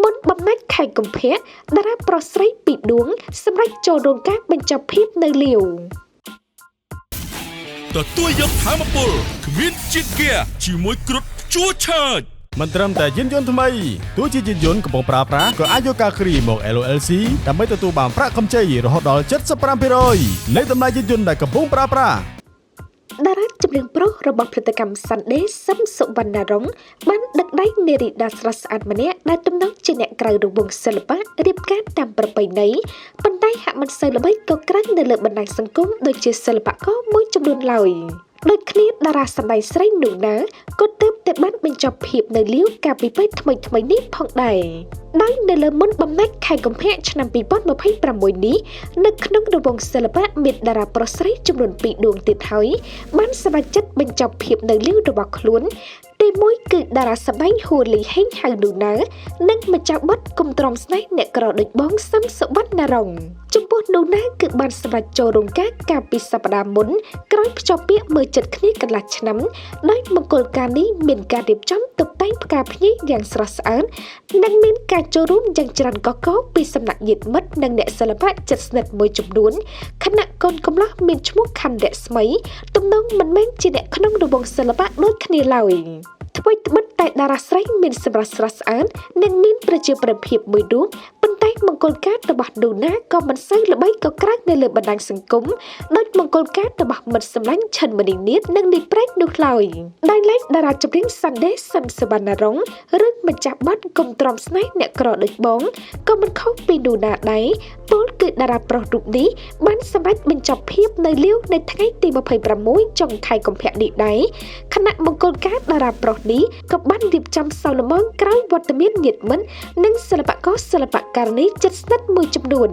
មុនបំណាច់ខែកុម្ភៈតារាប្រុសស្រីពីរដួងសម្រាប់ចូលរោងការបញ្ចប់ភាពនៅលាវទទួលយកធម៌ពលគ្មានជាតិហ្គាជាមួយគ្រុឌជួឆើតមិនត្រឹមតែយានយន្តថ្មីទោះជាយានយន្តកំពុងប្រើប្រាស់ក៏អាចយកការគ្រីមក LLC ដើម្បីទទួលបានប្រាក់កម្ចីរហូតដល់ 75% នៃតម្លៃយានយន្តដែលកំពុងប្រើប្រាស់តារាចម្រៀងប្រុសរបស់ផលិតកម្ម Sunday សឹមសុវណ្ណារុងបានដឹកដៃនារីដាស្រស់ស្អាតម្នាក់ដែលទំនងជាអ្នកក្រៅរង្វង់សិល្បៈរៀបការតាមប្រពៃណីប៉ុន្តែហាក់មិនសូវល្បីក៏ក្រាញ់នៅលើបណ្ដាញសង្គមដូចជាសិល្បករមួយចំនួនឡើយដូចគ្នាតារាសម្ដែងស្រីនូណាក៏ទើបតែបានបញ្ចប់ភាពនៅលាវកាលពីពេលថ្មីនេះផងដែរដោយនៅលើមុនបំណាច់ខែកុម្ភៈឆ្នាំ2026នេះនៅក្នុងរង្វង់សិល្បៈមានតារាប្រុសស្រីចំនួន2ដួងទៀតហើយបានសម្រេចចិត្តបញ្ចប់ភាពនៅលាវរបស់ខ្លួនទីមួយគឺតារាសម្ដែងហួរលីហេងហៅនូណានិងម្ចាស់បទគុំទ្រាំស្នេហ៍អ្នកក្រដូចបងសឹមសុវណ្ណារុងចំពោះនូណាគឺបានសម្រេចចូលរោងការកាលពីសប្តាហ៍មុនក្រោយភ្ជាប់ពាក្យមើលចិត្តគ្នាកន្លះឆ្នាំដោយមង្គលការនេះមានការរៀបចំតុបតែងផ្កាភ្ញីយ៉ាងស្រស់ស្អាតនិងមានការចូលរួមយ៉ាងច្រើនកកពីសំណាក់ញាតិមិត្តនិងអ្នកសិល្បៈជិតស្និទ្ធមួយចំនួនខណៈកូនកំលោះមានឈ្មោះខណ្ឌរស្មីទំនងមិនមែនជាអ្នកក្នុងរង្វង់សិល្បៈដូចគ្នាឡើយថ្មីត្បិតតែតារាស្រីមានសម្រស់ស្រស់ស្អាតនិងមានប្រជាប្រិយភាពមួយរូបប៉ុន្តែមង្គលការរបស់នូណាក៏មិនសូវល្បីក៏ក្រាញ់នៅលើបណ្ដាញសង្គមដូចមង្គលការរបស់មិត្តសម្លាញ់ឈិនមនីនាថនិងនីប្រេកនោះឡើយដោយឡែកតារាចម្រៀង Sunday សឹមសុវណ្ណារុងឬម្ចាស់បទគុំទ្រាំស្នេហ៍អ្នកក្រដូចបងក៏មិនខុសពីនូណាដែរពលគឺតារាប្រុសរូបនេះបានសម្រេចបញ្ចប់ភាពនៅលាវនៅថ្ងៃទី26ចុងខែកុម្ភៈនេះដែរខណៈមង្គលការតារាប្រុសនេះក៏បានរៀបចំសោលមងក្រោយវត្តមានញាតិមិត្តនិងសិល្បករសិល្បករនេះជិតស្និទ្ធមួយចំនួន